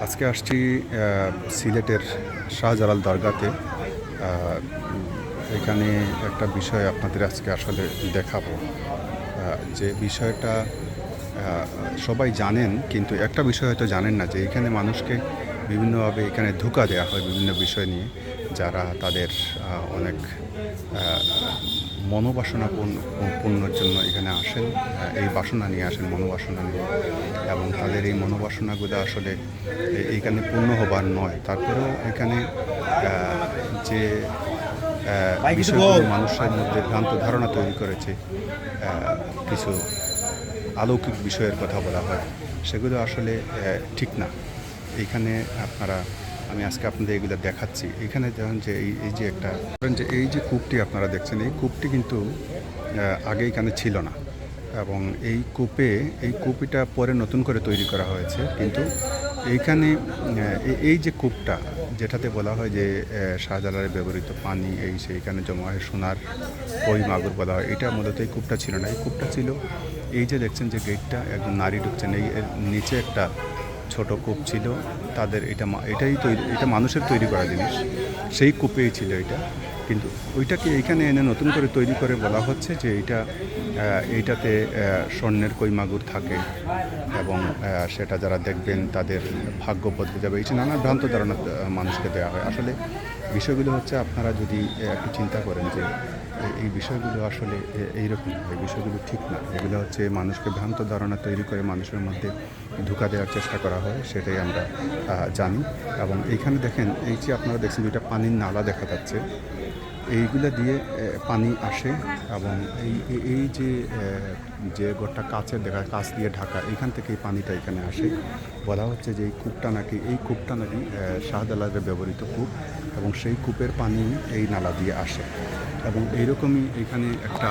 আজকে আসছি সিলেটের শাহজালাল দরগাতে। এখানে একটা বিষয় আপনাদের আজকে আসলে দেখাবো, যে বিষয়টা সবাই জানেন, কিন্তু একটা বিষয় হয়তো জানেন না, যে এখানে মানুষকে বিভিন্নভাবে এখানে ধোঁকা দেওয়া হয় বিভিন্ন বিষয় নিয়ে। যারা তাদের অনেক মনোবাসনা পূর্ণর জন্য এখানে আসেন, এই বাসনা নিয়ে আসেন, মনোবাসনা নিয়ে, এবং তাদের এই মনোবাসনাগুলো আসলে এইখানে পূর্ণ হবার নয়। তারপরেও এখানে যে বিষয়গুলো মানুষের মধ্যে ভ্রান্ত ধারণা তৈরি করেছে, কিছু অলৌকিক বিষয়ের কথা বলা হয়, সেগুলো আসলে ঠিক না। এইখানে আমি আজকে আপনাদের এগুলো দেখাচ্ছি। এখানে ধরেন যে এই যে একটা ধরেন যে এই যে কূপটি আপনারা দেখছেন, এই কূপটি কিন্তু আগে এখানে ছিল না, এবং এই কূপটা পরে নতুন করে তৈরি করা হয়েছে। কিন্তু এইখানে এই যে কূপটা, যেটাতে বলা হয় যে শাহজালালে ব্যবহৃত পানি সেইখানে জমা হয়, সোনার কই মাগুর বলা হয়, এটা মূলত এই কূপটা ছিল না। এই কূপটা ছিল, এই যে দেখছেন যে গেটটা, একদম নারী ঢুকছেন, এর নিচে একটা ছোট কূপ ছিল। এটা মানুষের তৈরি করা জিনিস, সেই কূপেই ছিল এটা। কিন্তু ওইটাকে এইখানে এনে নতুন করে তৈরি করে বলা হচ্ছে যে এইটাতে স্বর্ণের কই মাগুর থাকে, এবং সেটা যারা দেখবেন তাদের ভাগ্য বদলে যাবে। এই যে নানা ভ্রান্ত ধারণা মানুষকে দেওয়া হয়। আসলে বিষয়গুলো হচ্ছে, আপনারা যদি একটু চিন্তা করেন যে এই বিষয়গুলো আসলে এইরকম, এই বিষয়গুলো ঠিক না। এগুলো হচ্ছে মানুষকে ভ্রান্ত ধারণা তৈরি করে মানুষের মধ্যে ধোঁকা দেওয়ার চেষ্টা করা হয়, সেটাই আমরা জানি। এবং এইখানে দেখেন, এই যে আপনারা দেখছেন দুইটা পানির নালা দেখা যাচ্ছে, এইগুলা দিয়ে পানি আসে, এবং এই যে গোটা কাচের কাচ দিয়ে ঢাকা, এখান থেকে এই পানিটা এখানে আসে। বলা হচ্ছে যে এই কূপটা নাকি শাহজালালের ব্যবহৃত কূপ, এবং সেই কূপের পানি এই নালা দিয়ে আসে। এবং এইরকমই এখানে একটা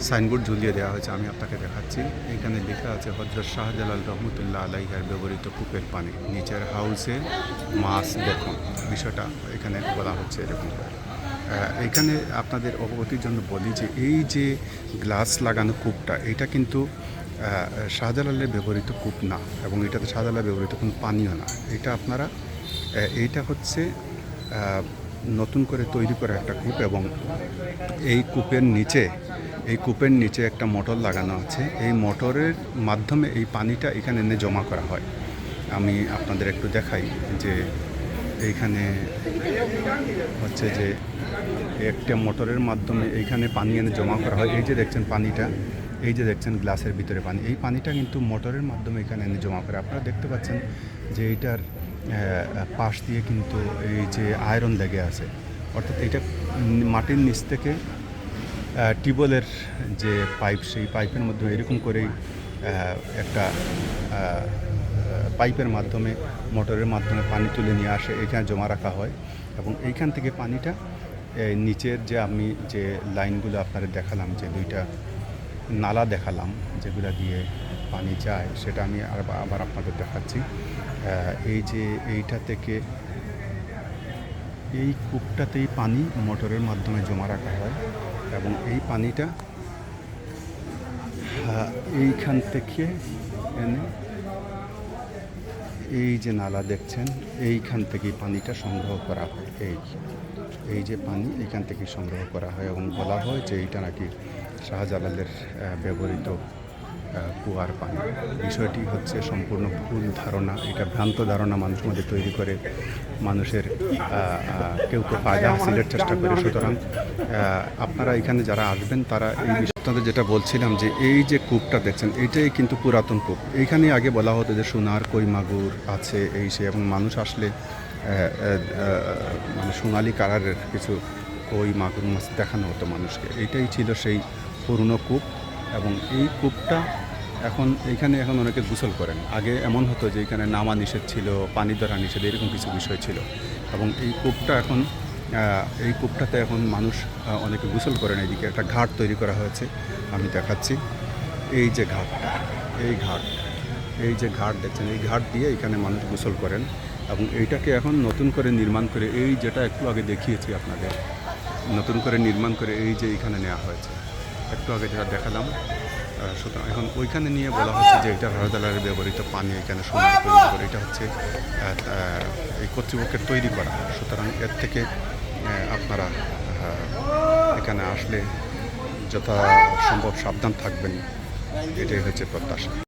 সাইনবোর্ড ঝুলিয়ে দেওয়া হয়েছে, আমি আপনাকে দেখাচ্ছি। এখানে লেখা আছে হযরত শাহজালাল রহমতুল্লাহ আলাইহির ব্যবহৃত কূপের পানি, নিচের হাউসে মাছ দেখুন। বিষয়টা এখানে বলা হচ্ছে এরকম করে। এখানে আপনাদের অবগতির জন্য বলি যে এই যে গ্লাস লাগানো কূপটা, এটা কিন্তু শাহজালালের ব্যবহৃত কূপ না, এবং এটাতে শাহজালালের ব্যবহৃত কোনো পানীয় না। এইটা হচ্ছে নতুন করে তৈরি করা একটা কূপ, এবং এই কূপের নিচে একটা মোটর লাগানো আছে। এই মোটরের মাধ্যমে এই পানিটা এখানে এনে জমা করা হয়। আমি আপনাদের একটু দেখাই যে এইখানে হচ্ছে যে একটা মোটরের মাধ্যমে এইখানে পানি এনে জমা করা হয়। এই যে দেখছেন পানিটা, এই যে দেখছেন গ্লাসের ভিতরে পানি, এই পানিটা কিন্তু মোটরের মাধ্যমে এখানে এনে জমা করে। আপনারা দেখতে পাচ্ছেন যে এইটার পাশ দিয়ে কিন্তু এই যে আয়রন লেগে আছে, অর্থাৎ এটা মাটির নিচ থেকে টিউবওয়েলের যে পাইপ, সেই পাইপের মধ্যে এরকম করেই একটা পাইপের মাধ্যমে, মোটরের মাধ্যমে পানি তুলে নিয়ে আসে, এখানে জমা রাখা হয়। এবং এইখান থেকে পানিটা নিচের আমি যে লাইনগুলো আপনাদের দেখালাম, যে দুইটা নালা দেখালাম যেগুলো দিয়ে পানি যায়, সেটা আমি আবার আপনাদের দেখাচ্ছি। এই যে এইটা থেকে এই কূপটাতেই পানি মোটরের মাধ্যমে জমা রাখা হয়, এবং এই পানিটা এইখান থেকে এনে এই যে নালা দেখছেন, এইখান থেকেই পানিটা সংগ্রহ করা হয়। এই যে পানি এইখান থেকে সংগ্রহ করা হয়, এবং বলা হয় যে এইটা নাকি শাহজালালের ব্যবহৃত কুয়ার পানি। বিষয়টি হচ্ছে সম্পূর্ণ ভুল ধারণা, এটা ভ্রান্ত ধারণা মানুষের মধ্যে তৈরি করে মানুষের কেউ ফায়দা হাসিলের চেষ্টা করে। সুতরাং আপনারা এখানে যারা আসবেন, তারা এই বিষয়ে আপনাদের যেটা বলছিলাম, যে এই যে কূপটা দেখছেন, এইটাই কিন্তু পুরাতন কূপ। এইখানে আগে বলা হতো যে সোনার কই মাগুর আছে, এবং মানুষ আসলে মানে সোনালি কালারের কিছু কই মাগুর মাছ দেখানো হতো মানুষকে। এইটাই ছিল সেই পুরনো কূপ, এবং এই কূপটা এখন অনেকে গোসল করেন। আগে এমন হতো যে এখানে নামা নিষেধ ছিল, পানি ধরা নিষেধ, এরকম কিছু বিষয় ছিল। এবং এই কূপটাতে এখন মানুষ অনেকে গোসল করেন। এইদিকে একটা ঘাট তৈরি করা হয়েছে, আমি দেখাচ্ছি। এই যে ঘাটটা, এই যে ঘাট দেখছেন, এই ঘাট দিয়ে এখানে মানুষ গোসল করেন। এবং এইটাকে এখন নতুন করে নির্মাণ করে, এই যেটা একটু আগে দেখিয়েছি আপনাদের, নতুন করে নির্মাণ করে এই যে এখানে নেওয়া হয়েছে। একটু আগে যেটা দেখালাম, সুতরাং এখন ওইখানে নিয়ে বলা হচ্ছে যে এটা রাজালারের ব্যবহৃত পানি এখানে সোনার তৈরি করে, এটা হচ্ছে এই কর্তৃপক্ষের তৈরি করা। সুতরাং এর থেকে আপনারা এখানে আসলে যথাসম্ভব সাবধান থাকবেন, এটাই হচ্ছে প্রত্যাশা।